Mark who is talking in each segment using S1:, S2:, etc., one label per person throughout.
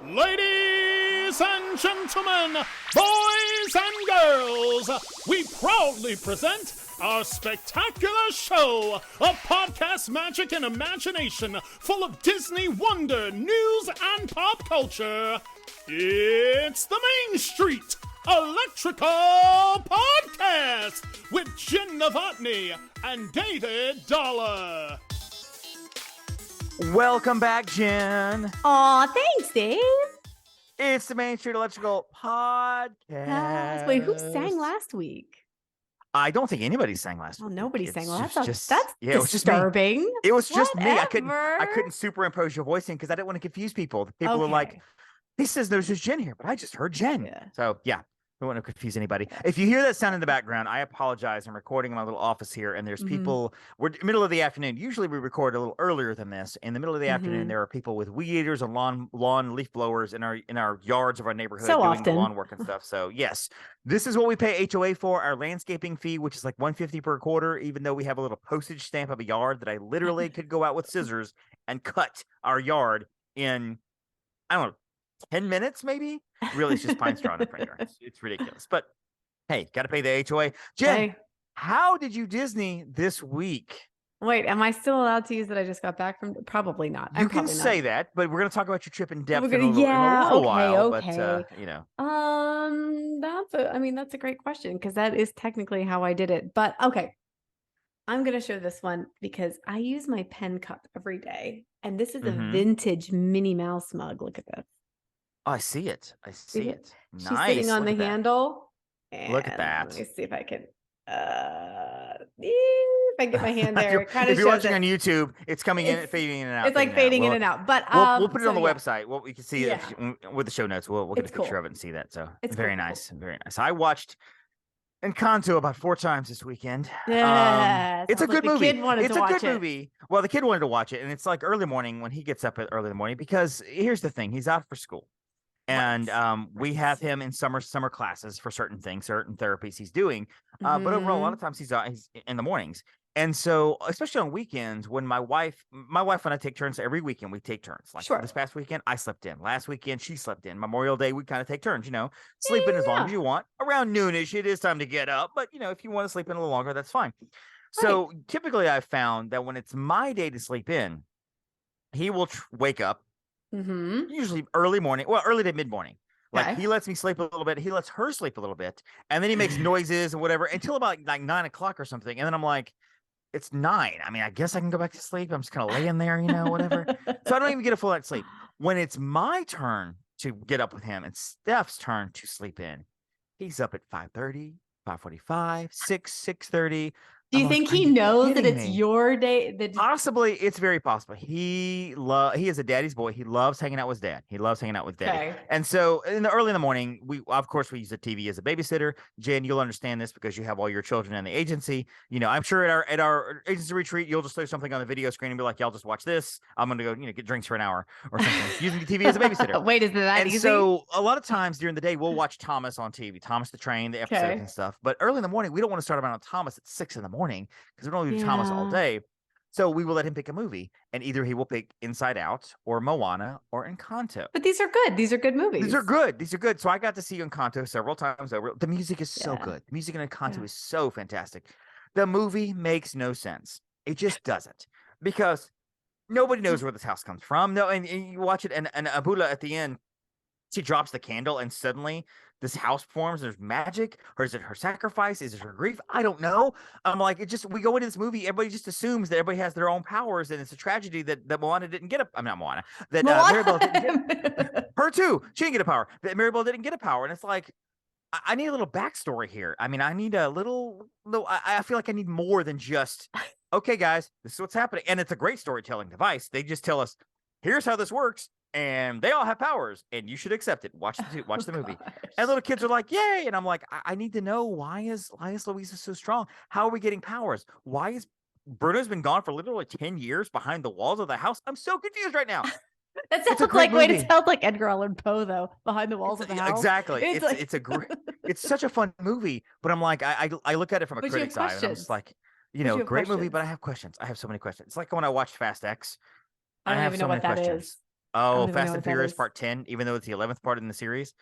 S1: Ladies and gentlemen, boys and girls, we proudly present our spectacular show of podcast magic and imagination full of Disney wonder, news, and pop culture. It's the Main Street Electrical Podcast with Jenn Dave and David Dollar.
S2: Welcome back, Jen.
S3: Aw, thanks, Dave.
S2: It's the Main Street Electrical Podcast.
S3: Wait, who sang last week?
S2: I don't think anybody sang last week.
S3: Oh, nobody sang last. That's
S2: it was
S3: disturbing.
S2: Just me. It was just me. I
S3: Whatever.
S2: couldn't superimpose your voice in because I didn't want to confuse people. People were like, "He says there's just Jen here," but I just heard Jen.
S3: Yeah.
S2: So yeah. I don't want to confuse anybody. If you hear that sound in the background, I apologize. I'm recording in my little office here, and there's people. We're middle of the afternoon. Usually we record a little earlier than this. In the middle of the afternoon, there are people with weed eaters and lawn leaf blowers in our yards of our neighborhood doing the lawn work and stuff. So yes, this is what we pay HOA for. Our landscaping fee, which is like $150 per quarter, even though we have a little postage stamp of a yard that I literally could go out with scissors and cut our yard in, I don't know, 10 minutes maybe. Really, it's just pine straw in the front yard. It's ridiculous. But hey, got to pay the HOA. Jen, how did you Disney this week?
S3: Wait, am I still allowed to use that I just got back from? Probably not.
S2: You can say that, but we're going to talk about your trip in depth in a little while.
S3: Okay.
S2: But, you know.
S3: That's a great question because that is technically how I did it. But okay, I'm going to show this one because I use my pen cup every day. And this is a vintage Minnie Mouse mug. Look at this.
S2: Oh, I see it. Nice.
S3: She's sitting on the handle.
S2: Look at that.
S3: Let me see if I can. If I get my hand there, it kind of
S2: if you're watching on YouTube, it's coming in, fading in and out.
S3: It's like fading in and out. But
S2: we'll put it on the website. Well, we can see it with the show notes. We'll get a picture of it and see that. So it's very nice. Very nice. I watched Encanto about 4 times this weekend.
S3: Yeah,
S2: it's a good movie. It's a good
S3: movie.
S2: Well, the kid wanted to watch it, and it's like early morning when he gets up early in the morning because here's the thing: he's out for school. And we have him in summer classes for certain things, certain therapies he's doing. But overall, a lot of times he's in the mornings. And so, especially on weekends, when my wife and I take turns every weekend, we take turns. Like this past weekend, I slept in. Last weekend, she slept in. Memorial Day, we kind of take turns, sleep in as long as you want. Around noonish, it is time to get up. But, if you want to sleep in a little longer, that's fine. So typically I've found that when it's my day to sleep in, he will wake up. Usually early to mid morning. Like he lets me sleep a little bit. He lets her sleep a little bit. And then he makes noises and whatever until about like 9 o'clock or something. And then I'm like, it's 9. I mean, I guess I can go back to sleep. I'm just kind of laying there, whatever. So I don't even get a full night's sleep. When it's my turn to get up with him and Steph's turn to sleep in, he's up at 5:30, 5:45, 6:30.
S3: Do you think he knows that it's your day?
S2: Possibly, it's very possible. He is a daddy's boy. He loves hanging out with his dad. He loves hanging out with daddy. And so early in the morning, we use the TV as a babysitter. Jen, you'll understand this because you have all your children in the agency. I'm sure at our agency retreat, you'll just throw something on the video screen and be like, "Y'all just watch this. I'm going to go, get drinks for an hour or something." Using the TV as a babysitter.
S3: Wait, is that easy?
S2: So a lot of times during the day, we'll watch Thomas on TV, Thomas the Train, the episodes and stuff. But early in the morning, we don't want to start around Thomas at 6 in the morning because we don't do Thomas all day. So we will let him pick a movie, and either he will pick Inside Out or Moana or Encanto.
S3: But these are good. These are good movies.
S2: These are good. So I got to see Encanto several times over. The music is so good. The music in Encanto is so fantastic. The movie makes no sense. It just doesn't, because nobody knows where this house comes from. No, and you watch it, and Abula at the end, she drops the candle, and suddenly this house forms. There's magic, or is it her sacrifice? Is it her grief? I don't know. I'm like, we go into this movie, everybody just assumes that everybody has their own powers, and it's a tragedy that Moana didn't get I'm not Moana. That Maribel didn't get her too. She didn't get a power. That Maribel didn't get a power, and it's like, I need a little backstory here. I mean, I need a little. I feel like I need more than just, okay, guys, this is what's happening, and it's a great storytelling device. They just tell us, here's how this works. And they all have powers, and you should accept it. Watch the movie.
S3: Gosh.
S2: And little kids are like, "Yay!" And I'm like, I need to know, why is Louisa so strong? How are we getting powers? Why is Bruno's been gone for literally 10 years behind the walls of the house? I'm so confused right now.
S3: That sounds like Edgar Allan Poe, though, behind the walls of the house.
S2: Exactly. It's such a fun movie, but I'm like, I look at it from a critic's eye, and I'm just like, great movie, but I have questions. I have so many questions. It's like when I watched Fast X.
S3: I don't even know what that is.
S2: Oh,
S3: don't even
S2: Fast
S3: know
S2: and
S3: what that
S2: Furious
S3: is.
S2: Part 10, even though it's the 11th part in the series.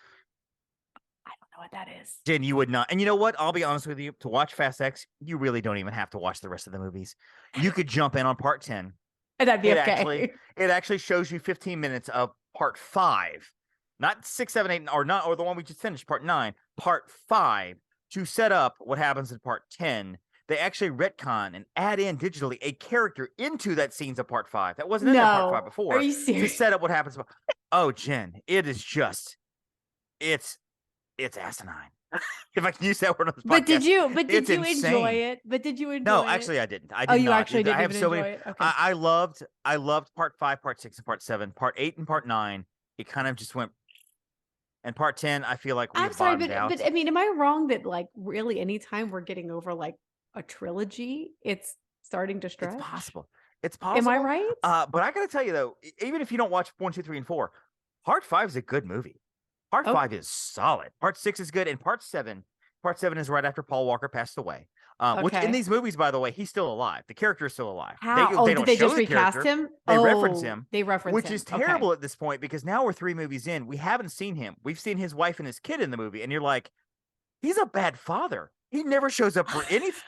S3: I don't know what that is.
S2: Jen, you would not. And you know what? I'll be honest with you. To watch Fast X, you really don't even have to watch the rest of the movies. You could jump in on Part 10.
S3: And that'd be
S2: It
S3: okay.
S2: actually shows you 15 minutes of Part 5, not 6, 7, 8, or the one we just finished, Part 9, Part 5, to set up what happens in Part 10. They actually retcon and add in digitally a character into that scenes of Part 5 that wasn't in that Part 5 before.
S3: Are you
S2: to
S3: serious?
S2: set up what happens. Oh, Jen, it is just, it's asinine. If I can use that word on this podcast.
S3: But did you
S2: it's
S3: enjoy
S2: insane.
S3: it? But did you enjoy
S2: No,
S3: it?
S2: actually, I didn't. I
S3: Oh,
S2: did
S3: you
S2: not.
S3: actually didn't
S2: I have
S3: even
S2: so
S3: enjoy
S2: many.
S3: it? Okay.
S2: I loved Part 5, Part 6, and Part 7. Part 8 and Part 9, it kind of just went. And Part 10, I feel like
S3: I'm
S2: we've
S3: sorry,
S2: bottomed out.
S3: but I mean, am I wrong that like really anytime we're getting over like a trilogy, it's starting to stretch?
S2: It's possible. It's possible.
S3: Am I right?
S2: But I gotta tell you though, even if you don't watch 1, 2, 3, and 4, Part 5 is a good movie. Part 5 is solid. Part 6 is good, and Part 7 is right after Paul Walker passed away. Which in these movies, by the way, he's still alive. The character is still alive.
S3: How?
S2: They
S3: Did
S2: don't
S3: they
S2: show
S3: just
S2: the
S3: recast
S2: character.
S3: him?
S2: They reference him.
S3: They reference
S2: which
S3: him.
S2: is terrible at this point because now we're 3 movies in. We haven't seen him. We've seen his wife and his kid in the movie, and you're like, he's a bad father. He never shows up for anything.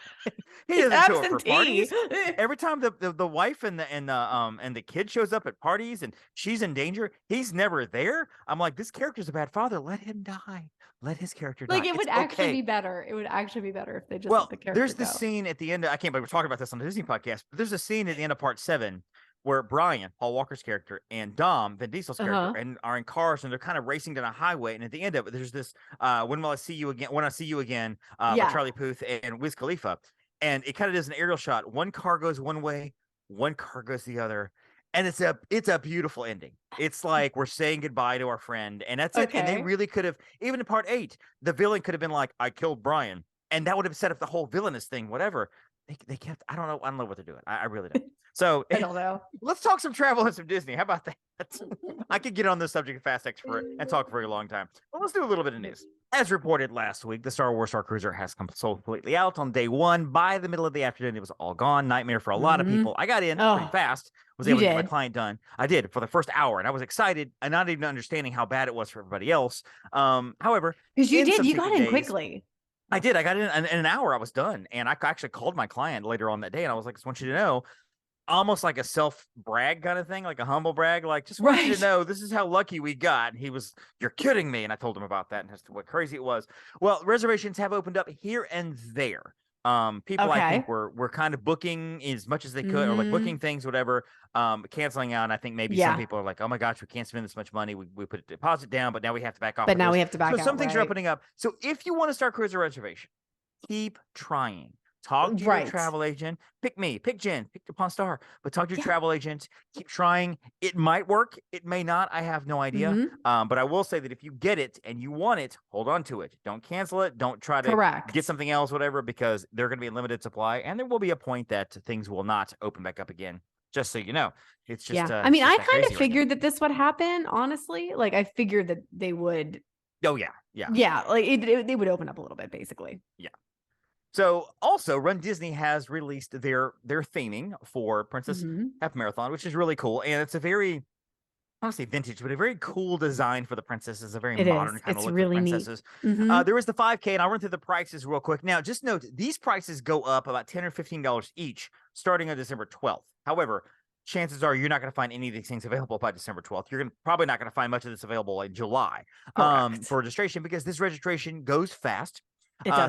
S2: He doesn't show up for parties. Every time the wife and the kid shows up at parties and she's in danger, he's never there. I'm like, this character's a bad father. Let him die. Let his character die.
S3: Like it would actually
S2: okay.
S3: be better. It would actually be better if they just let the character
S2: there's
S3: go.
S2: the scene at the end. I can't believe we're talking about this on the Disney podcast, but there's a scene at the end of Part 7 where Brian, Paul Walker's character, and Dom, Vin Diesel's character, and are in cars and they're kind of racing down a highway. And at the end of it, there's this "When Will I See You Again?" "When I See You Again" by Charlie Puth and Wiz Khalifa, and it kind of does an aerial shot. One car goes one way, one car goes the other, and it's a beautiful ending. It's like we're saying goodbye to our friend, and that's it. And they really could have, even in Part 8, the villain could have been like, "I killed Brian," and that would have set up the whole villainous thing. Whatever. They kept. I don't know what they're doing. I really don't. So
S3: I don't know.
S2: Let's talk some travel and some Disney. How about that? I could get on this subject of Fast X and talk for a long time. Well, let's do a little bit of news. As reported last week, the Star Wars Starcruiser has come sold completely out on day 1. By the middle of the afternoon, it was all gone. Nightmare for a lot of people. I got in pretty fast. Was able to get my client done. I did for the first hour, and I was excited, and not even understanding how bad it was for everybody else. However,
S3: because you got in quickly.
S2: I did. I got in an hour. I was done, and I actually called my client later on that day, and I was like, "I just want you to know." Almost like a self-brag kind of thing, like a humble brag, like, just want you to know this is how lucky we got. And he was, "You're kidding me." And I told him about that and as to what crazy it was. Well, reservations have opened up here and there. People I think were kind of booking as much as they could, or like booking things, whatever, canceling out. And I think maybe some people are like, "Oh my gosh, we can't spend this much money. We put a deposit down, but now we have to back off."
S3: But now we have to back out.
S2: So some things are opening up. So if you want to start cruiser reservation, keep trying. Talk to your travel agent. Pick me, pick Jen, pick Pawn Star, but talk to your travel agent. Keep trying. It might work. It may not. I have no idea. But I will say that if you get it and you want it, hold on to it. Don't cancel it. Don't try to get something else, whatever, because they're going to be in limited supply. And there will be a point that things will not open back up again. Just so you know. It's just,
S3: I mean, I kind of figured that this would happen, honestly. Like, I figured that they would.
S2: Oh, yeah. Yeah.
S3: Yeah. Like, they would open up a little bit, basically.
S2: Yeah. So also Run Disney has released their theming for Princess Half Marathon, which is really cool. And it's a very, I don't say vintage, but a very cool design for the princesses, a very modern kind of look for princesses. There was the 5K, and I'll run through the prices real quick. Now, just note, these prices go up about $10 or $15 each starting on December 12th. However, chances are you're not going to find any of these things available by December 12th. You're probably not going to find much of this available in July for registration, because this registration goes fast.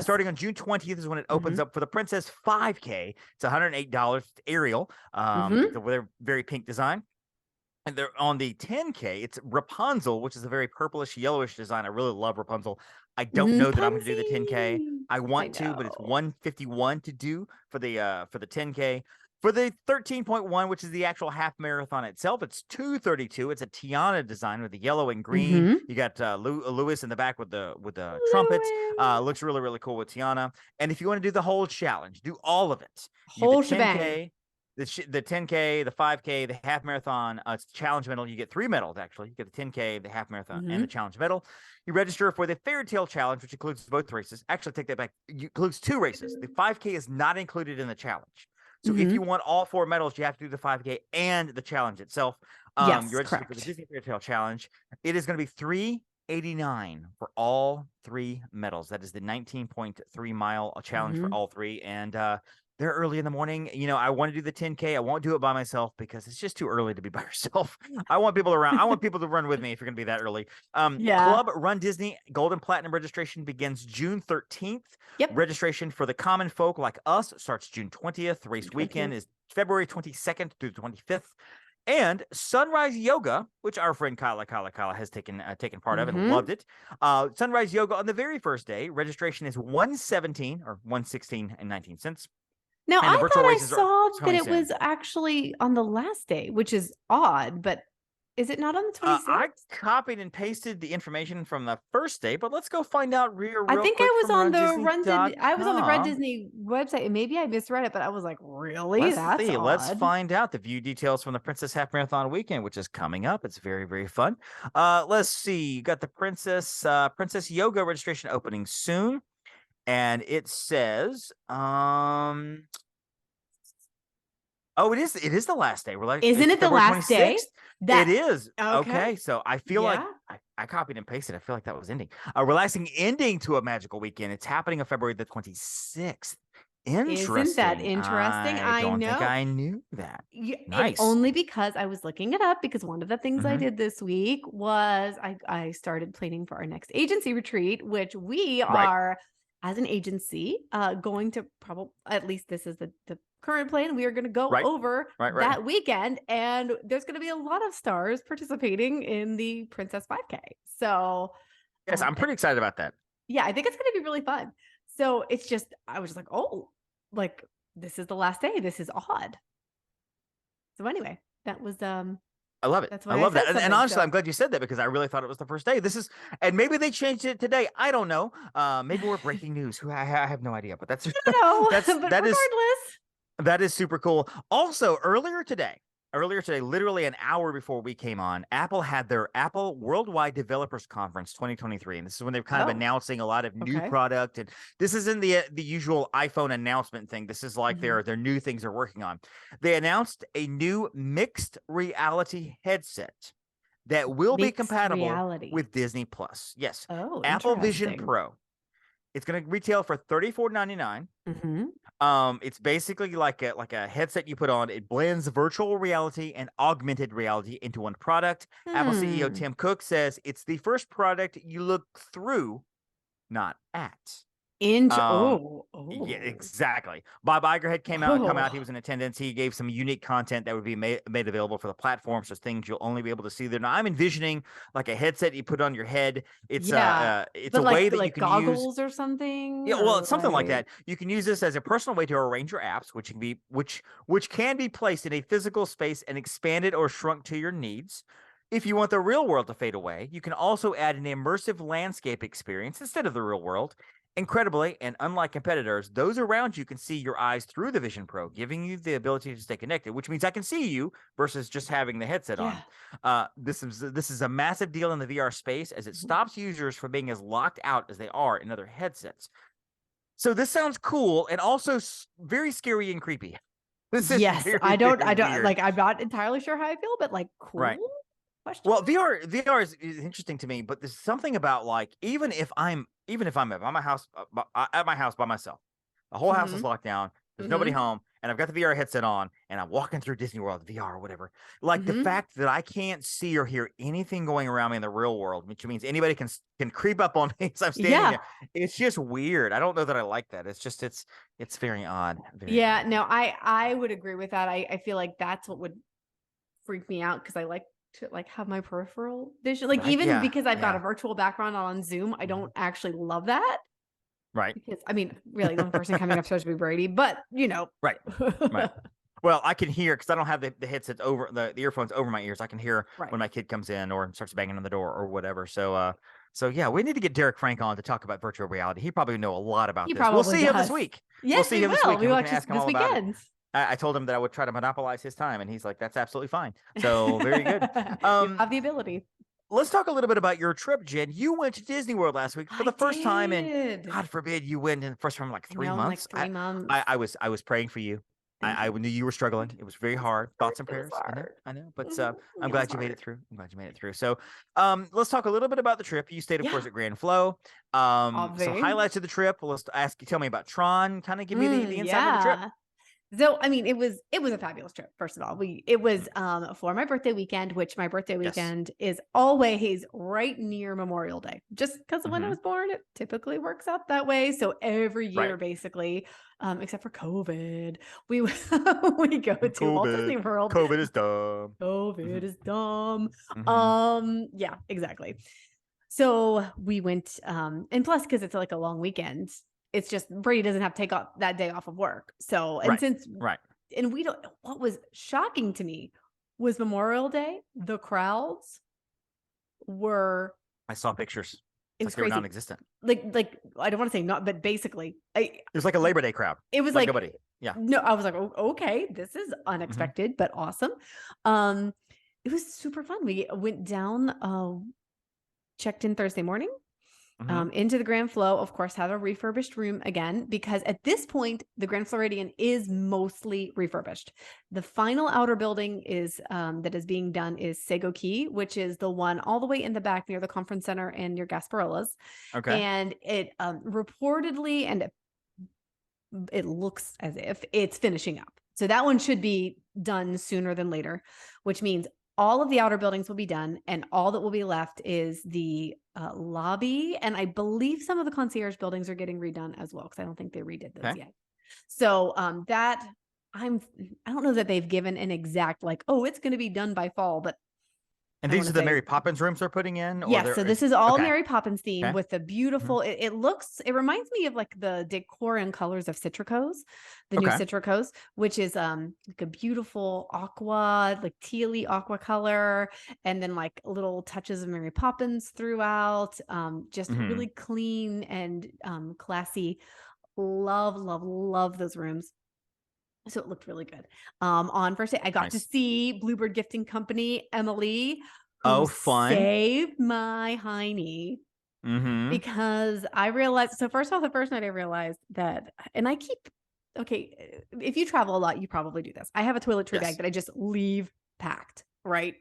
S2: Starting on June 20th is when it opens up for the Princess 5K. It's $108. Ariel, with a very pink design. And they're on the 10K. It's Rapunzel, which is a very purplish, yellowish design. I really love Rapunzel. I don't know that I'm going to do the 10K. I want to, but it's $151 to do for the 10K. For the 13.1, which is the actual half marathon itself, it's $232. It's a Tiana design with the yellow and green. You got Lewis in the back with the trumpet. Looks really, really cool with Tiana. And if you want to do the whole challenge, do all of it.
S3: Whole shebang.
S2: The 10K, the 5K, the half marathon. It's challenge medal. You get 3 medals, actually. You get the 10K, the half marathon, and the challenge medal. You register for the Fairy Tale Challenge, which includes both races. Actually, take that back. It includes 2 races. The 5K is not included in the challenge. So if you want all 4 medals, you have to do the 5K and the challenge itself.
S3: Yes,
S2: You're registered for the Disney Fairy Tale Challenge. It is going to be $389 for all 3 medals. That is the 19.3 mile challenge for all 3. And they're early in the morning. You know, I want to do the 10K. I won't do it by myself because it's just too early to be by yourself. I want people around. I want people to run with me if you're going to be that early. Club Run Disney Golden Platinum registration begins June 13th.
S3: Yep.
S2: Registration for the common folk like us starts June 20th. Race weekend is February 22nd through the 25th. And Sunrise Yoga, which our friend Kyla has taken part of and loved it. Sunrise Yoga on the very first day, registration is $117 or $116.19.
S3: Now,
S2: And
S3: I thought I saw that it was actually on the last day, which is odd, but is it not on the 26th?
S2: I copied and pasted the information from the first day, but let's go find out real
S3: I think
S2: quick
S3: I was on the
S2: I
S3: was on the Run Disney website, and maybe I misread it, but I was like, really? That's odd.
S2: Let's find out the view details from the Princess Half Marathon weekend, which is coming up. It's very, very fun. Let's see. You got the Princess Yoga registration opening soon. And it says, oh, it is the last day. We're like,
S3: isn't it the last 26th? Day?
S2: It is. Okay. So I feel like I copied and pasted. I feel like that was ending. A relaxing ending to a magical weekend. It's happening on February the 26th. Interesting.
S3: Isn't that interesting?
S2: I don't think I knew that. Nice.
S3: Only because I was looking it up, because one of the things I did this week was I started planning for our next agency retreat, which we are, as an agency, going to probably, at least this is the current plan, we are going to go over that weekend, and there's going to be a lot of stars participating in the Princess 5K. So
S2: yes, I'm pretty excited about that.
S3: Yeah, I think it's going to be really fun. So it's just, I was just like, oh, like this is the last day. This is odd. So anyway, that was
S2: I love it.
S3: That's why
S2: I love that. And honestly, I'm glad you said that, because I really thought it was the first day. And maybe they changed it today. I don't know. Maybe we're breaking news. I have no idea, but that's regardless. That is super cool. Also, earlier today, literally an hour before we came on, Apple had their Apple Worldwide Developers Conference 2023. And this is when they're kind of announcing a lot of new product. And this isn't the usual iPhone announcement thing. This is like their new things they're working on. They announced a new mixed reality headset that will be compatible with Disney Plus. Yes.
S3: Oh,
S2: Apple Vision Pro. It's going to retail for $34.99. It's basically like a headset you put on. It blends virtual reality and augmented reality into one product. Apple CEO Tim Cook says it's the first product you look through, not at. Yeah, exactly. Bob Iger had come out. He was in attendance. He gave some unique content that would be made available for the platform. So things you'll only be able to see there. Now I'm envisioning like a headset you put on your head. It's a way that you can
S3: goggles
S2: use
S3: or something.
S2: Yeah, well, it's something like that. You can use this as a personal way to arrange your apps, which can be placed in a physical space and expanded or shrunk to your needs. If you want the real world to fade away, you can also add an immersive landscape experience instead of the real world. Incredibly, and unlike competitors, those around you can see your eyes through the Vision Pro, giving you the ability to stay connected, which means I can see you versus just having the headset on. This is a massive deal in the VR space, as it stops users from being as locked out as they are in other headsets. So this sounds cool and also very scary and creepy. This is
S3: I don't like. I'm not entirely sure how I feel, but like, cool.
S2: Right. Well, VR is interesting to me, but there's something about like even if I'm at my house by myself, the whole house is locked down, there's nobody home, and I've got the VR headset on, and I'm walking through Disney World VR or whatever. Like the fact that I can't see or hear anything going around me in the real world, which means anybody can creep up on me as I'm standing there. It's just weird. I don't know that I like that. It's just it's very odd.
S3: No, I would agree with that. I feel like that's what would freak me out, because I like to like have my peripheral vision, like even because I've got a virtual background on Zoom, I don't actually love that, because I mean, really the only person coming up supposed to be Brady, but right. Well, I can hear, because I don't have the headsets over the earphones over my ears. I can hear when my kid comes in or starts banging on the door or whatever. So yeah, we need to get Derek Frank on to talk about virtual reality. He probably know a lot about this. We'll see him this week. Yes, we'll see him this week. We watch this weekend.
S2: I told him that I would try to monopolize his time, and he's like, that's absolutely fine. So very good.
S3: You have the ability.
S2: Let's talk a little bit about your trip, Jen. You went to Disney World last week for the first time, and God forbid you went in the first time in like 3 months.
S3: Like 3 months.
S2: I was praying for you. I knew you were struggling. It was very hard. Thoughts and
S3: It was
S2: prayers.
S3: hard.
S2: I know. But
S3: It
S2: I'm
S3: was
S2: glad you made it
S3: hard.
S2: through. I'm glad you made it through. So let's talk a little bit about the trip. You stayed, of course,
S3: Yeah.
S2: at Grand Flo. Some
S3: Obvi.
S2: highlights of the trip. Well, let's ask you, tell me about Tron. Kind of give me the inside of the trip.
S3: Yeah. So, I mean, it was a fabulous trip. First of all, it was for my birthday weekend, which my birthday weekend is always right near Memorial Day, just because of when I was born. It typically works out that way. So every year, basically, except for COVID, we we go to Walt Disney World.
S2: COVID is dumb.
S3: COVID is dumb. Yeah, exactly. So we went, and plus, because it's like a long weekend. It's just Brady doesn't have to take off that day off of work. So, and and we don't, what was shocking to me was Memorial Day, the crowds were,
S2: I saw pictures.
S3: It was
S2: like they were
S3: crazy.
S2: non-existent.
S3: Like, I don't want to say not, but basically
S2: it was like a Labor Day crowd.
S3: It was like
S2: nobody. Yeah.
S3: No, I was like, oh, okay, this is unexpected, but awesome. It was super fun. We went down, checked in Thursday morning. Into the Grand Flo, of course, had a refurbished room again, because at this point, the Grand Floridian is mostly refurbished. The final outer building is that is being done is Sego Key, which is the one all the way in the back near the conference center and near Gasparillas.
S2: Okay.
S3: And it reportedly, and it looks as if it's finishing up. So that one should be done sooner than later, which means all of the outer buildings will be done, and all that will be left is the lobby. And I believe some of the concierge buildings are getting redone as well, because I don't think they redid those yet. So that I don't know that they've given an exact like, oh, it's going to be done by fall, but.
S2: And these are the Mary Poppins rooms they're putting in?
S3: Yes, so this is all Mary Poppins theme with the beautiful, it reminds me of like the decor and colors of Citricos, the new Citricos, which is like a beautiful aqua, like tealy aqua color, and then like little touches of Mary Poppins throughout, just really clean and classy. Love those rooms. So it looked really good. On first day, I got to see Bluebird Gifting Company, Emily.
S2: Fun.
S3: Saved my hiney. Because I realized, so first off, the first night I realized that, and if you travel a lot, you probably do this. I have a toiletry bag that I just leave packed, right?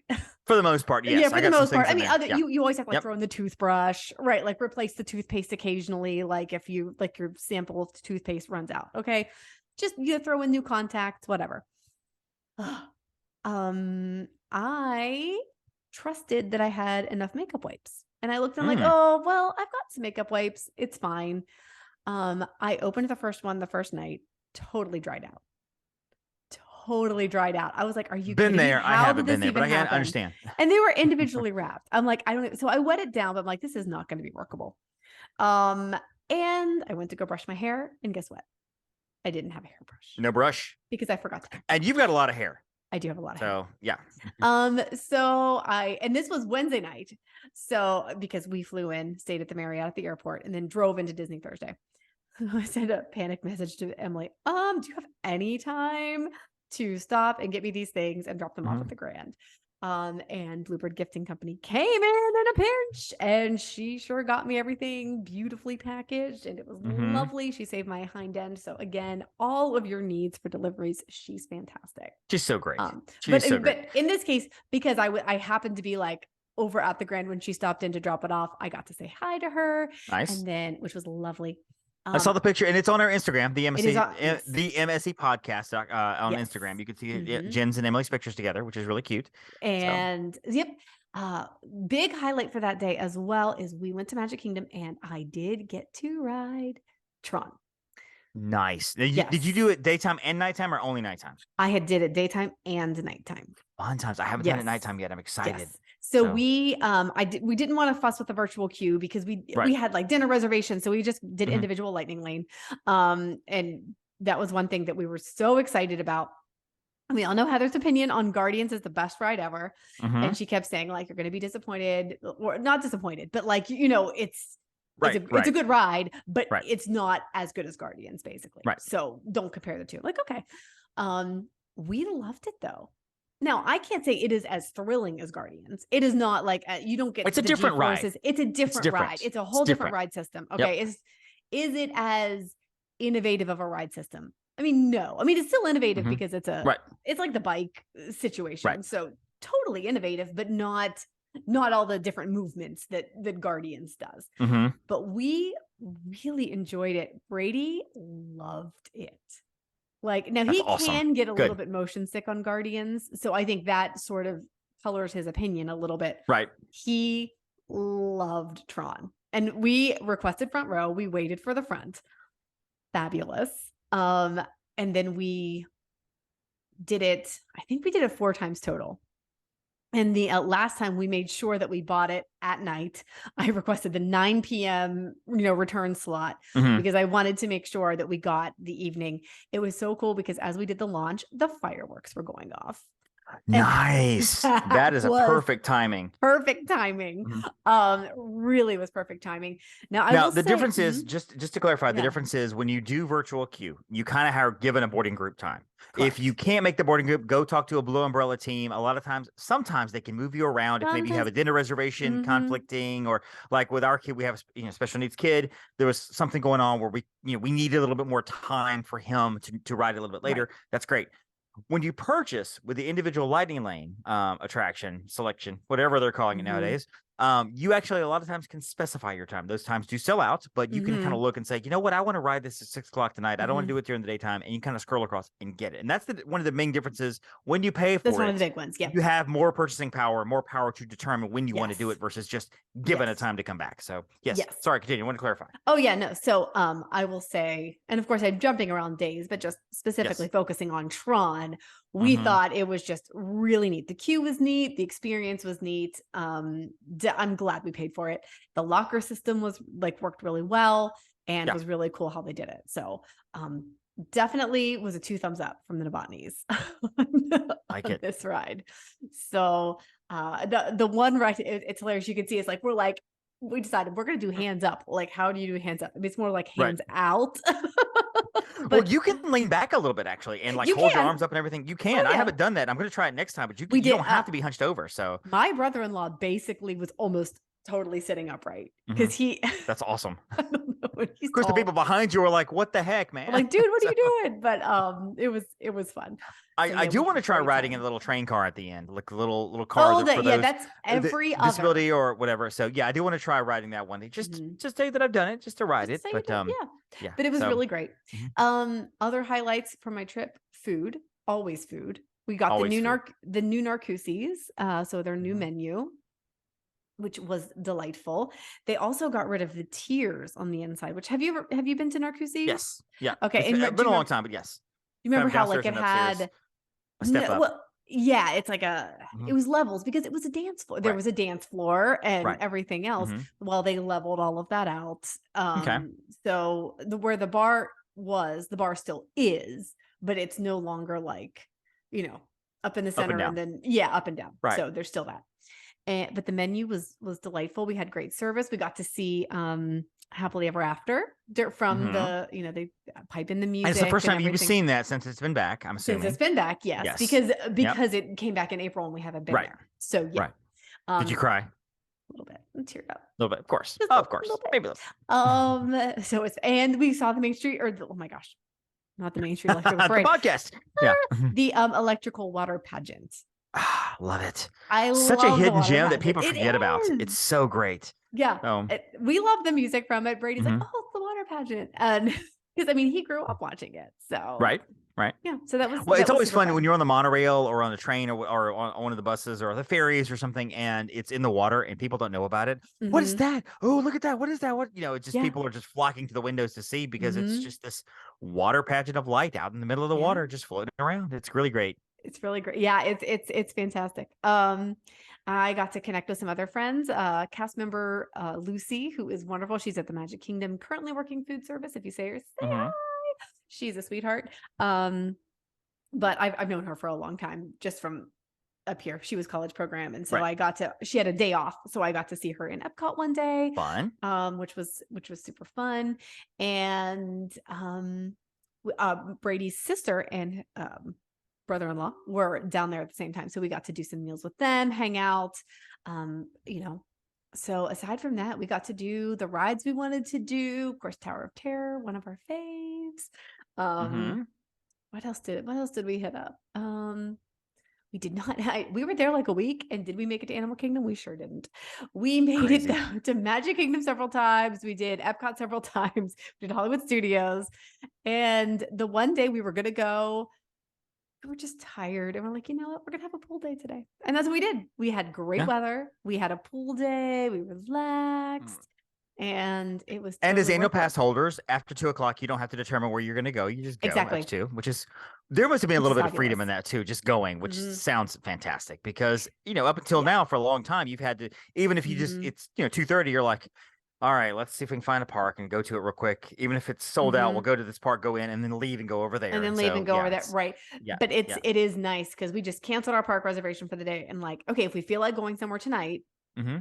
S2: For the most part, yes.
S3: Yeah, for the most part. I mean, you always have to like throw in the toothbrush, right? Like replace the toothpaste occasionally. Like if you, like your sample of toothpaste runs out. Okay. Just throw in new contacts, whatever. I trusted that I had enough makeup wipes. And I looked and I'm like, oh, well, I've got some makeup wipes. It's fine. I opened the first one the first night, totally dried out. I was like, are you
S2: been
S3: kidding
S2: there?
S3: me?
S2: I haven't been there, but I can't understand.
S3: And they were individually wrapped. I'm like, I don't know. So I wet it down, but I'm like, this is not going to be workable. And I went to go brush my hair, and guess what? I didn't have a hairbrush.
S2: No brush.
S3: Because I forgot to.
S2: And you've got a lot of hair.
S3: I do have a lot of hair.
S2: So, yeah.
S3: And this was Wednesday night. So, because we flew in, stayed at the Marriott at the airport, and then drove into Disney Thursday. I sent a panic message to Emily. Do you have any time to stop and get me these things and drop them off at the Grand? And Bluebird Gifting Company came in a pinch, and she sure got me everything beautifully packaged, and it was lovely. She saved my hind end. So again, all of your needs for deliveries, she's fantastic.
S2: She's so great.
S3: But in this case, because I happened to be like over at the Grand when she stopped in to drop it off, I got to say hi to her.
S2: Nice.
S3: And then, which was lovely.
S2: I saw the picture, and it's on our Instagram, the MSC podcast on Instagram. You can see Jenn's and Emily's pictures together, which is really cute.
S3: And big highlight for that day as well is we went to Magic Kingdom, and I did get to ride Tron.
S2: Nice. Did you do it daytime and nighttime, or only nighttime?
S3: I did it daytime and nighttime.
S2: Fun times. I haven't done it nighttime yet. I'm excited.
S3: Yes. So we didn't want to fuss with the virtual queue because we had like dinner reservations. So we just did individual lightning lane. And that was one thing that we were so excited about. We all know Heather's opinion on Guardians is the best ride ever. And she kept saying like, you're going to be disappointed, or not disappointed, but like, it's a good ride, but it's not as good as Guardians basically. So don't compare the two. Like, okay. We loved it though. Now, I can't say it is as thrilling as Guardians. It is not like you don't get.
S2: It's a different ride.
S3: It's a different ride. It's a whole different ride system. Okay, is it as innovative of a ride system? I mean, no. I mean, it's still innovative because it's
S2: Right.
S3: it's like the bike situation.
S2: Right.
S3: So totally innovative, but not all the different movements that Guardians does. But we really enjoyed it. Brady loved it. Like, now
S2: That's
S3: he
S2: awesome.
S3: can get a
S2: Good.
S3: little bit motion sick on Guardians. So I think that sort of colors his opinion a little bit.
S2: Right.
S3: He loved Tron. And we requested front row. We waited for the front. Fabulous. And then we did it, I think we did it 4 times total. And the last time we made sure that we bought it at night. I requested the 9 p.m. Return slot because I wanted to make sure that we got the evening. It was so cool because as we did the launch, the fireworks were going off.
S2: Nice. That is a perfect timing.
S3: Perfect timing. Really was perfect timing. Now
S2: the difference is just to clarify, the difference is when you do virtual queue, you kind of are given a boarding group time. Correct. If you can't make the boarding group, go talk to a Blue Umbrella team. A lot of times, sometimes they can move you around if maybe you have a dinner reservation conflicting, or like with our kid, we have special needs kid. There was something going on where we needed a little bit more time for him to ride a little bit later. Right. That's great. When you purchase with the individual lightning lane attraction selection, whatever they're calling it nowadays, you actually a lot of times can specify your time. Those times do sell out, but you can kind of look and say, you know what, I want to ride this at 6 o'clock tonight. I don't want to do it during the daytime, and you kind of scroll across and get it. And that's one of the main differences when you pay for
S3: That's
S2: it.
S3: one of the big ones. Yeah,
S2: you have more purchasing power, more power to determine when you want to do it versus just given a time to come back. So yes. Sorry, continue. I want to clarify.
S3: Oh yeah, no. So I will say, and of course I'm jumping around days, but just specifically focusing on Tron. We thought it was just really neat. The queue was neat. The experience was neat. I'm glad we paid for it. The locker system was worked really well, and was really cool how they did it. So definitely was a 2 thumbs up from the Novotnys on this ride. So the one ride, it's hilarious. You can see it's like we decided we're going to do hands up. Like, how do you do hands up? I mean, it's more like hands out.
S2: Well, you can lean back a little bit actually and hold your arms up and everything. You can. I haven't done that. I'm going to try it next time, but you don't have to be hunched over. So
S3: my brother-in-law basically was almost totally sitting upright because
S2: that's awesome.
S3: I don't know,
S2: of course, the people behind you were like, "What the heck, man?"
S3: I'm like, dude, what are you doing? But it was fun.
S2: I do want to try riding in a little train car at the end, like a little car.
S3: That's every other
S2: disability or whatever. So yeah, I do want to try riding that one. Just say that I've done it, just to ride it. But
S3: but it was really great. Other highlights from my trip: food, always food. We got the new Narcoosseys, so their new menu, which was delightful. They also got rid of the tiers on the inside. Which have you been to Narcoosseys?
S2: Yes. Yeah.
S3: Okay.
S2: It's been a long time, but yes.
S3: You remember how it had
S2: a step up?
S3: Well, yeah, it's like it was levels because it was a dance floor. There was a dance floor and everything else. Well, they leveled all of that out. So where the bar was, the bar still is, but it's no longer up in the center and then up and down. Right. So there's still that. But the menu was delightful. We had great service. We got to see Happily Ever After from the they pipe in the music.
S2: And it's the first time you've seen that since it's been back, I'm assuming.
S3: Since it's been back, yes. Because it came back in April and we haven't been there. So yeah.
S2: Right. Did you cry?
S3: A little bit. I teared up.
S2: A little bit, of course. Of course. Maybe.
S3: So and we saw the Main Street oh my gosh. Not the Main Street Electrical Parade.
S2: The podcast. Yeah.
S3: The electrical water pageant.
S2: Love it.
S3: Such
S2: a hidden gem that people forget about. It's so great.
S3: Yeah. We love the music from it. Brady's like, oh, it's the water pageant. And because he grew up watching it. So
S2: Right.
S3: Yeah. So that was
S2: it's always fun when you're on the monorail or on the train or on one of the buses or the ferries or something, and it's in the water and people don't know about it. What is that? Oh, look at that. What is that? What it's just people are just flocking to the windows to see because it's just this water pageant of light out in the middle of the water just floating around. It's really great.
S3: It's really great. Yeah, it's fantastic. I got to connect with some other friends. Cast member Lucy, who is wonderful. She's at the Magic Kingdom, currently working food service. If you say her, say hi. She's a sweetheart. But I've known her for a long time, just from up here. She was college program, and so she had a day off, so I got to see her in Epcot one day.
S2: Fun.
S3: Which was super fun. And Brady's sister and brother-in-law were down there at the same time, so we got to do some meals with them, hang out. So aside from that, we got to do the rides we wanted to do. Of course, Tower of Terror, one of our faves. What else did we hit up? We did not. We were there like a week, and did we make it to Animal Kingdom? We sure didn't. We made it though, to Magic Kingdom several times. We did Epcot several times. We did Hollywood Studios, and the one day we were gonna go, we were just tired, and we're like, you know what? We're gonna have a pool day today, and that's what we did. We had great weather. We had a pool day. We relaxed. And it was
S2: and as
S3: totally
S2: annual
S3: worth it.
S2: pass holders, after 2:00, you don't have to determine where you're going to go. You just go
S3: Exactly.
S2: after 2, which is there must have been a
S3: Which is
S2: little bit of freedom in
S3: fabulous.
S2: that too, just going, which sounds fantastic because up until now for a long time you've had to, even if you just it's 2:30, you're like, all right, let's see if we can find a park and go to it real quick. Even if it's sold out, we'll go to this park, go in, and then leave and go over there.
S3: And then leave and go over there. Right.
S2: Yeah.
S3: But it is nice because we just canceled our park reservation for the day. And like, okay, if we feel like going somewhere tonight,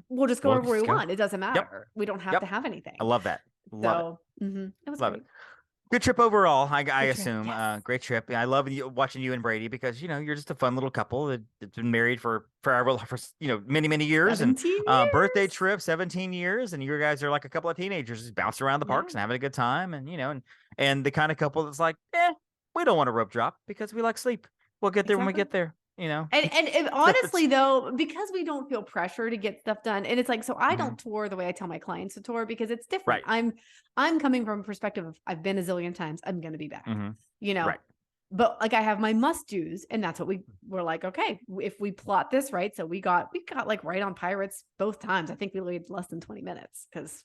S3: we'll just go wherever we want. It doesn't matter. We don't have to have anything.
S2: I love that. Love it.
S3: It was
S2: love
S3: great.
S2: it. Good trip overall, I
S3: Good
S2: assume.
S3: trip, yes.
S2: Great trip. I love watching you and Brady because you're just a fun little couple that's been married for many years, and
S3: 17 years.
S2: birthday trip 17 years, and you guys are like a couple of teenagers just bouncing around the parks and having a good time, and the kind of couple that's like, we don't want to rope drop because we like sleep. We'll get there when we get there.
S3: And honestly though, because we don't feel pressure to get stuff done, and it's like, so I don't tour the way I tell my clients to tour because it's different.
S2: Right.
S3: I'm coming from a perspective of I've been a zillion times, I'm gonna be back.
S2: Right.
S3: But like I have my must-dos, and that's what we were like, okay, if we plot this right. So we got like right on Pirates both times. I think we waited less than 20 minutes because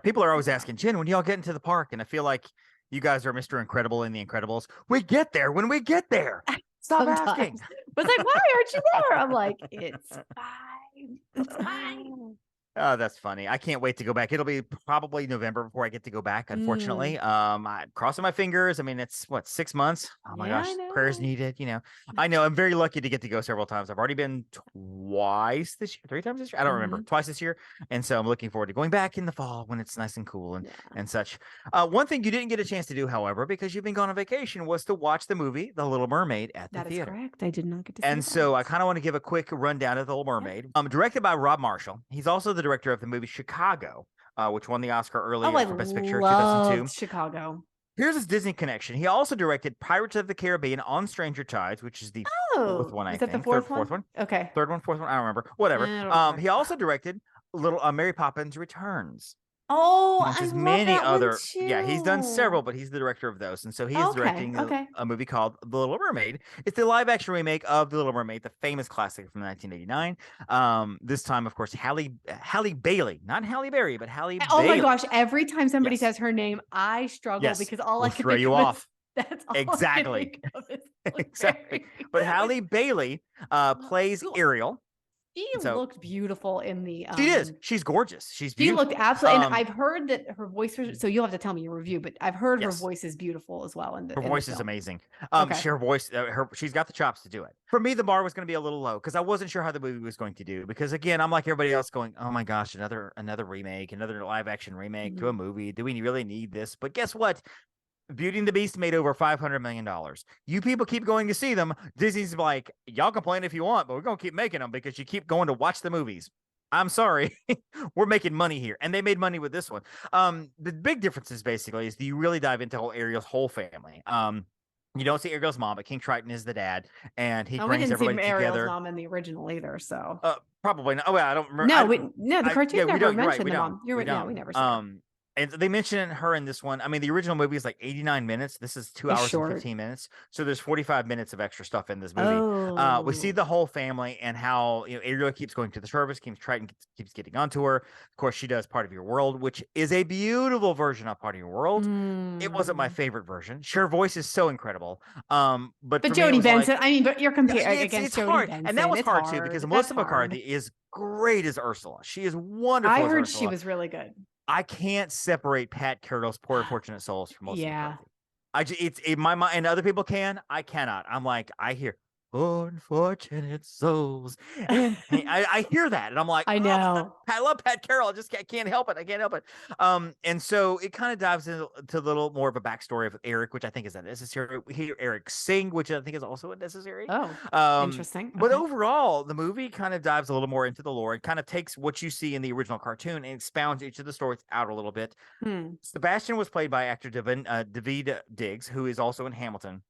S2: people are always asking, Jen, when y'all get into the park, and I feel like you guys are Mr. Incredible in The Incredibles. We get there when we get there. Stop asking.
S3: But it's like, why aren't you there? I'm like, it's fine. It's fine.
S2: Oh, that's funny. I can't wait to go back. It'll be probably November before I get to go back, unfortunately. I'm crossing my fingers. I mean, it's 6 months. Oh my gosh, prayers needed. I know I'm very lucky to get to go several times. I've already been twice this year, 3 times this year. I don't remember, twice this year. And so I'm looking forward to going back in the fall when it's nice and cool and such. One thing you didn't get a chance to do, however, because you've been gone on vacation, was to watch the movie, The Little Mermaid, at the theater.
S3: That is correct. I did not get to see
S2: And so I kind of want to give a quick rundown of The Little Mermaid. Directed by Rob Marshall. He's also the director of the movie Chicago, which won the Oscar earlier for Best Picture in 2002.
S3: Chicago.
S2: Here's his Disney connection. He also directed Pirates of the Caribbean on Stranger Tides, which is the fourth one, I think.
S3: Is that the fourth
S2: one?
S3: Okay.
S2: Third one, fourth one, I don't remember. Whatever. He also directed Mary Poppins Returns.
S3: Oh,
S2: I love many other. Yeah, he's done several, but he's the director of those, and so he is directing a movie called The Little Mermaid. It's the live-action remake of The Little Mermaid, the famous classic from 1989. This time, of course, Halle Bailey, not Halle Berry, but Halle.
S3: Oh
S2: Bailey.
S3: my gosh! Every time somebody says her name, I struggle because all I can
S2: throw
S3: think
S2: you
S3: of
S2: off.
S3: That's all
S2: Exactly.
S3: I can think of
S2: Exactly. But Halle Bailey plays Ariel.
S3: She looked beautiful in the.
S2: She is. She's gorgeous. She's beautiful.
S3: She looked absolutely. And I've heard that her voice was. So you'll have to tell me your review, but I've heard her voice is beautiful as well. Her
S2: voice is amazing. Her voice. She's got the chops to do it. For me, the bar was going to be a little low because I wasn't sure how the movie was going to do. Because again, I'm like everybody else, going, "Oh my gosh, another remake, another live action remake to a movie. Do we really need this?" But guess what? Beauty and the Beast made over $500 million. You people keep going to see them. Disney's like, y'all complain if you want, but we're going to keep making them because you keep going to watch the movies. I'm sorry. We're making money here. And they made money with this one. The big difference is basically is you really dive into Ariel's whole family. You don't see Ariel's mom, but King Triton is the dad, and he brings everybody together. We didn't see
S3: Ariel's mom in the original either, so
S2: probably not. Oh, well, I don't remember.
S3: No, the cartoon never mentioned the mom.
S2: You're right.
S3: Yeah, we never saw her.
S2: And they mention her in this one. I mean, the original movie is like 89 minutes. This is 2 hours and 15 minutes. So there's 45 minutes of extra stuff in this movie. We see the whole family and how Ariel keeps going to the service. Triton keeps getting onto her. Of course, she does Part of Your World, which is a beautiful version of Part of Your World. It wasn't my favorite version. Her voice is so incredible. But
S3: Jodie Benson, but you're comparing against Jodie
S2: hard.
S3: Benson.
S2: And that was hard too because Melissa McCarthy is great as Ursula. She is wonderful.
S3: I heard she was really good.
S2: I can't separate Pat Carroll's Poor Unfortunate Souls from Melissa McCarthy. It's in my mind, and other people can. I cannot. I'm like, I hear Unfortunate Souls, and I hear that, and I'm like,
S3: I know.
S2: I love Pat Carroll. I can't help it. I can't help it. And so it kind of dives into a little more of a backstory of Eric, which I think is unnecessary. We hear Eric sing, which I think is also unnecessary.
S3: Interesting.
S2: But overall, the movie kind of dives a little more into the lore. It kind of takes what you see in the original cartoon and expounds each of the stories out a little bit. Sebastian was played by actor David Diggs, who is also in Hamilton.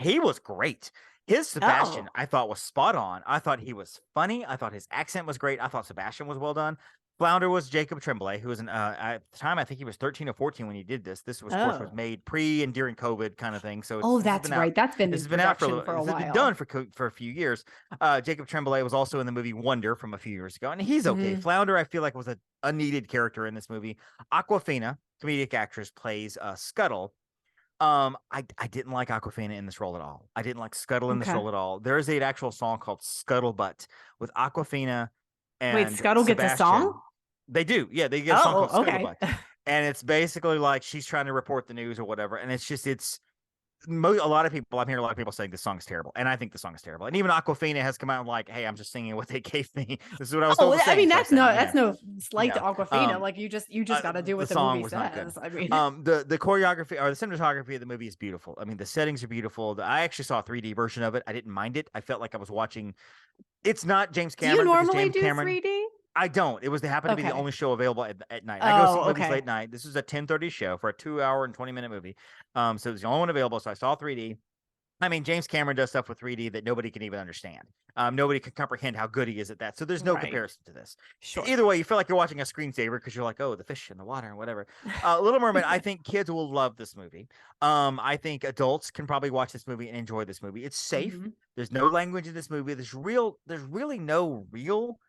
S2: He was great. His Sebastian,
S3: Oh.
S2: I thought, was spot on. I thought he was funny. I thought his accent was great. I thought Sebastian was well done. Flounder was Jacob Tremblay, who was at the time, I think he was 13 or 14 when he did this. This was, of course, was
S3: Oh.
S2: made pre and during COVID kind of thing. So
S3: Oh,
S2: this has
S3: that's
S2: been out.
S3: right. That's been
S2: This
S3: in
S2: has been out for a
S3: production
S2: little.
S3: for a
S2: This has been
S3: while.
S2: done for a few years. Jacob Tremblay was also in the movie Wonder from a few years ago, and he's okay.
S3: Mhm.
S2: Flounder, I feel like, was a needed character in this movie. Aquafina, comedic actress, plays Scuttle. I didn't like Aquafina in this role at all. I didn't like Scuttle in this
S3: Okay.
S2: role at all. There is an actual song called Scuttlebutt with Aquafina and
S3: Wait, Scuttle gets a
S2: Sebastian.
S3: song?
S2: They do. Yeah, they get a song called
S3: Okay.
S2: Scuttlebutt. And it's basically like she's trying to report the news or whatever. And it's a lot of people, I'm hearing a lot of people saying this song is terrible. And I think the song is terrible. And even Aquafina has come out like, hey, I'm just singing what they gave me. This is what I was told to sing.
S3: I mean,
S2: So
S3: that's no slight to Aquafina. Like you just got to do what the movie says. I mean,
S2: the choreography or the cinematography of the movie is beautiful. I mean, the settings are beautiful. I actually saw a 3D version of it. I didn't mind it. I felt like I was watching. It's not James
S3: do
S2: Cameron.
S3: you normally
S2: James
S3: do
S2: Cameron,
S3: 3D?
S2: I don't. They happened to be the
S3: Okay.
S2: only show available at night. I go see movies
S3: okay.
S2: late night. This is a 10:30 show for a 2-hour and 20-minute movie. So it was the only one available. So I saw 3D. I mean, James Cameron does stuff with 3D that nobody can even understand. Nobody can comprehend how good he is at that. So there's no
S3: Right.
S2: comparison to this.
S3: Sure.
S2: Either way, you feel like you're watching a screensaver because you're like, oh, the fish in the water and whatever. Little Mermaid, I think kids will love this movie. I think adults can probably watch this movie and enjoy this movie. It's safe.
S3: Mhm.
S2: There's no language in this movie. There's really no real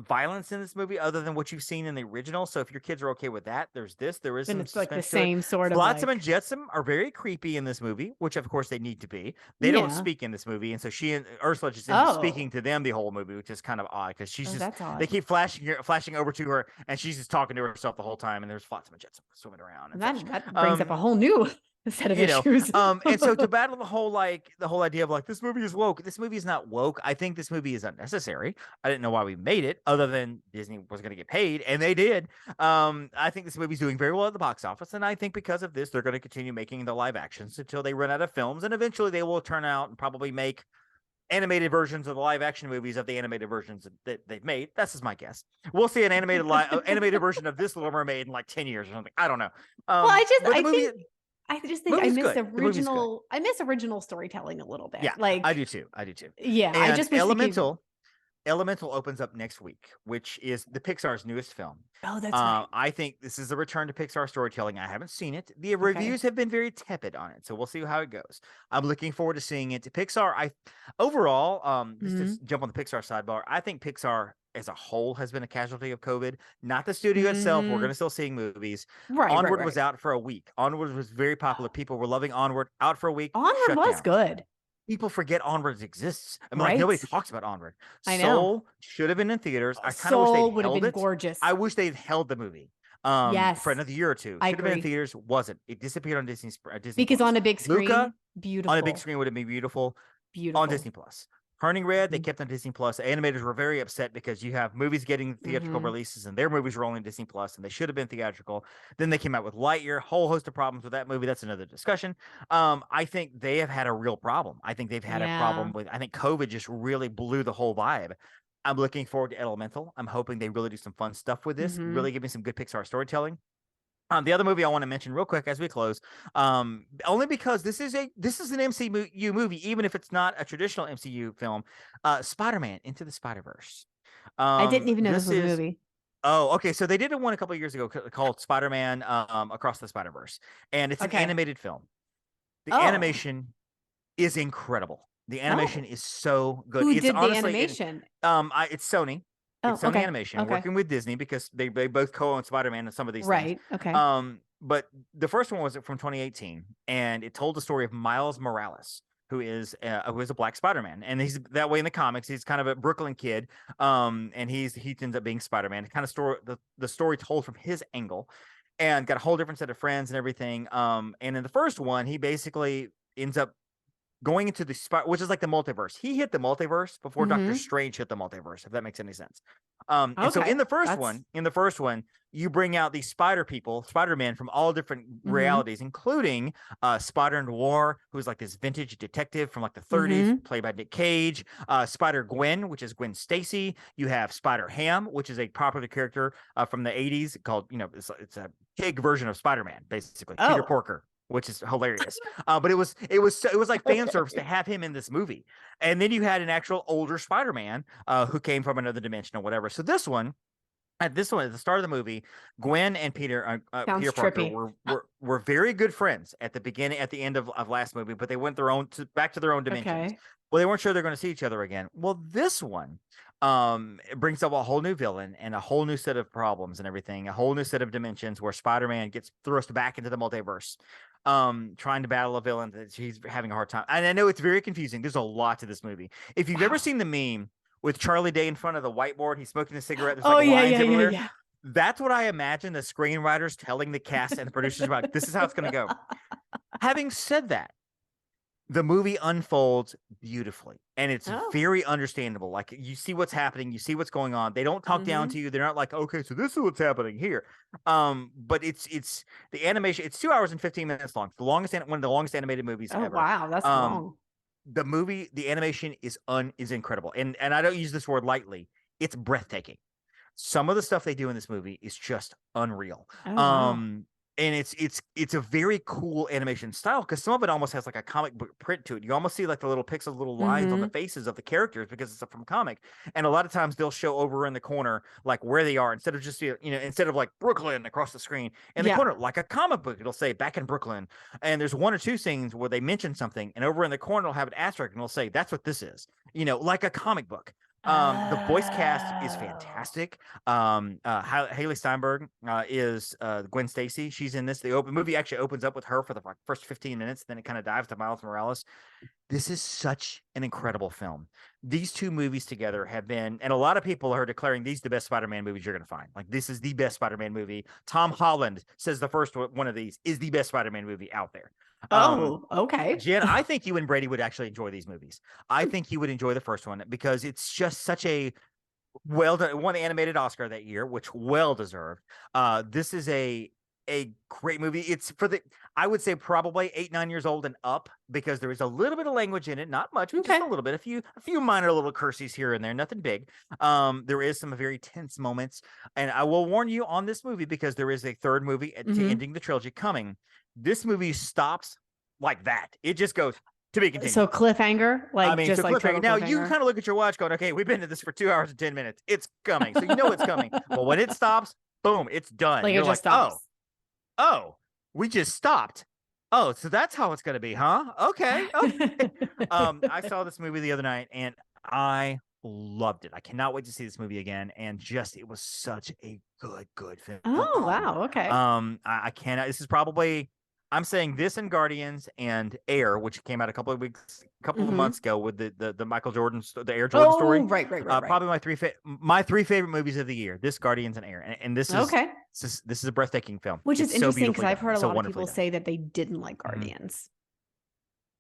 S2: violence in this movie other than what you've seen in the original. So if your kids are okay with that, there is
S3: And
S2: some
S3: it's like the
S2: suspense to it.
S3: same sort of
S2: Flotsam
S3: like,
S2: and Jetsam are very creepy in this movie, which of course they need to be. They don't
S3: Yeah.
S2: speak in this movie, and so she and Ursula just ends up
S3: Oh.
S2: speaking to them the whole movie, which is kind of odd because she's just
S3: that's odd.
S2: they keep flashing over to her, and she's just talking to herself the whole time. And there's Flotsam and Jetsam swimming around. And such.
S3: That brings up a whole new set of issues.
S2: And so to battle the whole idea of like this movie is woke. This movie is not woke. I think this movie is unnecessary. I didn't know why we made it, other than Disney was going to get paid, and they did. I think this movie's doing very well at the box office, and I think because of this, they're going to continue making the live actions until they run out of films, and eventually they will turn out and probably make animated versions of the live action movies of the animated versions that they've made. That's just my guess. We'll see an animated version of this Little Mermaid in like 10 years or something. I don't know.
S3: Well, I just think I miss
S2: original.
S3: I miss original storytelling a little bit.
S2: Yeah,
S3: like
S2: I do too.
S3: Yeah,
S2: And
S3: I just wish
S2: Elemental opens up next week, which is the Pixar's newest film.
S3: Oh, that's right.
S2: I think this is a return to Pixar storytelling. I haven't seen it. The reviews have been very tepid on it, so we'll see how it goes. I'm looking forward to seeing it. Pixar, just to jump on the Pixar sidebar, I think Pixar as a whole has been a casualty of COVID. Not the studio itself. We're going to still seeing movies.
S3: Right.
S2: Onward was out for a week. Onward was very popular. People were loving Onward. Out for a week.
S3: Onward was good.
S2: People forget Onward exists. I mean, like nobody talks about Onward.
S3: I know.
S2: Soul should have been in theaters. I kind of wish
S3: Soul
S2: they'd
S3: would have
S2: held
S3: been
S2: it.
S3: gorgeous.
S2: I wish they'd held the movie.
S3: Yes.
S2: For another year or two.
S3: I
S2: Should have been in
S3: agree.
S2: theaters. Wasn't. It disappeared on Disney
S3: Because
S2: Plus.
S3: on a big screen,
S2: Luca,
S3: beautiful.
S2: on a big screen would have been beautiful.
S3: Beautiful.
S2: On Disney Plus. Turning Red, they kept on Disney Plus. The animators were very upset because you have movies getting theatrical releases and their movies were only on Disney Plus, and they should have been theatrical. Then they came out with Lightyear, whole host of problems with that movie. That's another discussion. I think they have had a real problem. I think they've had a problem with, I think COVID just really blew the whole vibe. I'm looking forward to Elemental. I'm hoping they really do some fun stuff with this, really give me some good Pixar storytelling. The other movie I want to mention real quick as we close, only because this is an MCU movie, even if it's not a traditional MCU film, Spider-Man Into the Spider-Verse.
S3: I didn't even know this was a movie.
S2: Oh, okay. So they did one a couple of years ago called Spider-Man Across the Spider-Verse, and it's an animated film. The animation is incredible. The animation is so good.
S3: Who did the animation?
S2: It's Sony. It's Sony Animation working with Disney because they both co-own Spider-Man and some of these things.
S3: Okay.
S2: But the first one was from 2018, and it told the story of Miles Morales, who is a Black Spider-Man, and he's that way in the comics. He's kind of a Brooklyn kid, and he ends up being Spider-Man. Kind of the story told from his angle, and got a whole different set of friends and everything. And in the first one, he basically ends up going into which is like the multiverse. He hit the multiverse before Doctor Strange hit the multiverse, if that makes any sense. And so in the first one, you bring out these Spider-Man from all different realities, including Spider-Noir, who's like this vintage detective from like the 30s, played by Nick Cage, Spider-Gwen, which is Gwen Stacy. You have Spider-Ham, which is a popular character from the 80s called, it's a pig version of Spider-Man, basically. Peter Porker. which is hilarious. But it was like fan service to have him in this movie. And then you had an actual older Spider-Man who came from another dimension or whatever. So at the start of the movie, Gwen and Peter Parker
S3: trippy.
S2: were very good friends at the end of last movie, but they went back to their own dimensions.
S3: Okay.
S2: Well, they weren't sure they're going to see each other again. Well, this one it brings up a whole new villain and a whole new set of problems and everything, a whole new set of dimensions where Spider-Man gets thrust back into the multiverse, trying to battle a villain that he's having a hard time. And I know it's very confusing. There's a lot to this movie. If you've ever seen the meme with Charlie Day in front of the whiteboard, he's smoking a cigarette. There's like lines everywhere.
S3: Yeah.
S2: That's what I imagine the screenwriters telling the cast and the producers about. This is how it's going to go. Having said that, the movie unfolds beautifully, and it's very understandable. Like, you see what's happening, you see what's going on. They don't talk down to you. They're not like, okay, so this is what's happening here. But it's the animation. It's 2 hours and 15 minutes long. One of the longest animated movies ever.
S3: Wow, that's long.
S2: The animation is incredible, and I don't use this word lightly. It's breathtaking. Some of the stuff they do in this movie is just unreal.
S3: Wow.
S2: And it's a very cool animation style, because some of it almost has like a comic book print to it. You almost see like the little pixels, little lines on the faces of the characters, because it's from comic. And a lot of times they'll show over in the corner like where they are, instead of just instead of like Brooklyn across the screen in the corner, like a comic book, it'll say back in Brooklyn. And there's one or two scenes where they mention something, and over in the corner it'll have an asterisk, and it'll say that's what this is, like a comic book. The voice cast is fantastic. Haley Steinberg is Gwen Stacy. She's in this. The movie actually opens up with her for the first 15 minutes, then it kind of dives to Miles Morales. This is such an incredible film. These two movies together have been, and a lot of people are declaring these the best Spider-Man movies you're going to find. Like, this is the best Spider-Man movie. Tom Holland says the first one of these is the best Spider-Man movie out there.
S3: Okay.
S2: Jen, I think you and Brady would actually enjoy these movies. I think you would enjoy the first one, because it's just such a won the animated Oscar that year, which well deserved. This is a great movie. It's I would say probably 8-9 years old and up, because there is a little bit of language in it, not much, but just a little bit, a few minor little curses here and there, nothing big. There is some very tense moments, and I will warn you on this movie, because there is a third movie to ending the trilogy coming. This movie stops like that. It just goes to be continued.
S3: So cliffhanger,
S2: cliffhanger. Now you kind of look at your watch going, okay, we've been at this for 2 hours and 10 minutes. It's coming. So it's coming. But when it stops, boom, it's done.
S3: Like, it just stops.
S2: Oh, we just stopped. Oh, so that's how it's going to be, huh? Okay. I saw this movie the other night, and I loved it. I cannot wait to see this movie again. And it was such a good film.
S3: Oh, wow. Okay.
S2: I cannot. This is probably, I'm saying this and Guardians and Air, which came out a couple of months ago with the Michael Jordan, the Air Jordan story.
S3: Right.
S2: Probably my three favorite movies of the year. This, Guardians, and Air, and this is okay. This is a breathtaking film,
S3: which is interesting, because I've heard a lot of people say that they didn't like Guardians.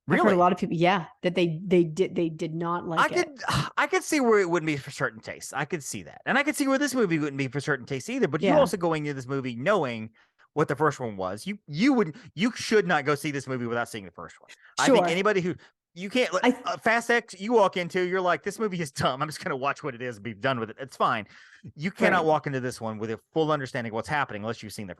S2: Really?
S3: I've heard a lot of people, that they did not like it.
S2: I could see where it wouldn't be for certain tastes. I could see that, and I could see where this movie wouldn't be for certain tastes either. But you also going into this movie knowing what the first one was. You should not go see this movie without seeing the first one. Sure. I think anybody who you can't Fast X, you walk into, you're like, this movie is dumb, I'm just gonna watch what it is and be done with it. It's fine. You cannot walk into this one with a full understanding of what's happening unless you've seen the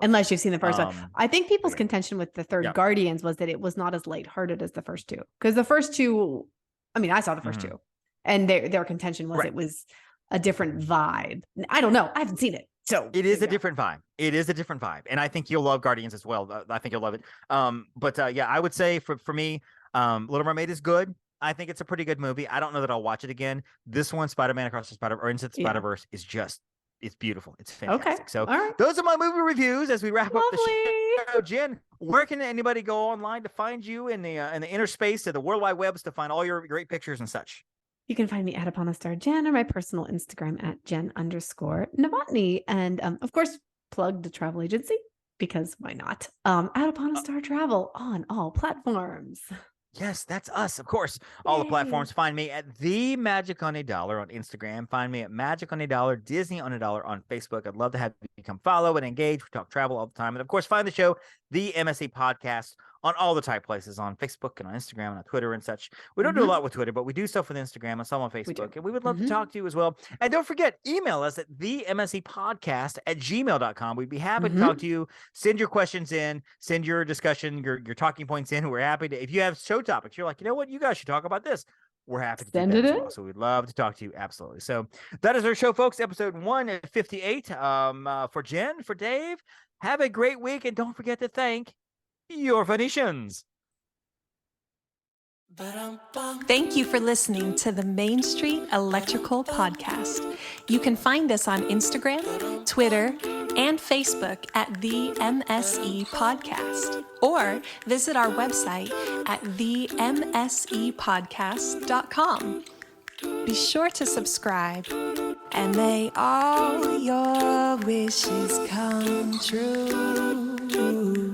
S2: first one.
S3: I think people's contention with the third Guardians was that it was not as lighthearted as the first two, because the first two, I mean, I saw the first two, and their contention was it was a different vibe. I don't know, I haven't seen it. So
S2: it is a different vibe. It is a different vibe. And I think you'll love Guardians as well. I think you'll love it. I would say for me, Little Mermaid is good. I think it's a pretty good movie. I don't know that I'll watch it again. This one, Spider-Man Across the Into the Spider-Verse, is it's beautiful. It's fantastic.
S3: Okay.
S2: So those are my movie reviews as we wrap up the show. Jen, where can anybody go online to find you in the inner space of the World Wide Webs to find all your great pictures and such?
S3: You can find me at Upon a Star Jen, or my personal Instagram at Jen_Novotny. And of course, plug the travel agency, because why not? At Upon a Star Travel on all platforms.
S2: Yes, that's us, of course. All the platforms. Find me at The Magic on a Dollar on Instagram. Find me at Magic on a Dollar, Disney on a Dollar on Facebook. I'd love to have you come follow and engage. We talk travel all the time. And of course, find the show, the MSC Podcast, on all the type places, on Facebook and on Instagram and on Twitter and such. We don't do a lot with Twitter, but we do stuff with Instagram and some on Facebook. And we would love to talk to you as well. And don't forget, email us at themscpodcast@gmail.com. We'd be happy to talk to you. Send your questions in, send your discussion, your talking points in. We're happy to, if you have show topics, you're like, you know what, you guys should talk about this. We're happy to
S3: Send
S2: do that
S3: it
S2: as
S3: in.
S2: well. So we'd love to talk to you. Absolutely. So that is our show, folks. Episode 158. For Jen, for Dave, have a great week. And don't forget to thank your Phoenicians.
S4: Thank you for listening to the Main Street Electrical Podcast. You can find us on Instagram, Twitter, and Facebook at the MSE Podcast, or visit our website at themsepodcast.com. Be sure to subscribe, and may all your wishes come true.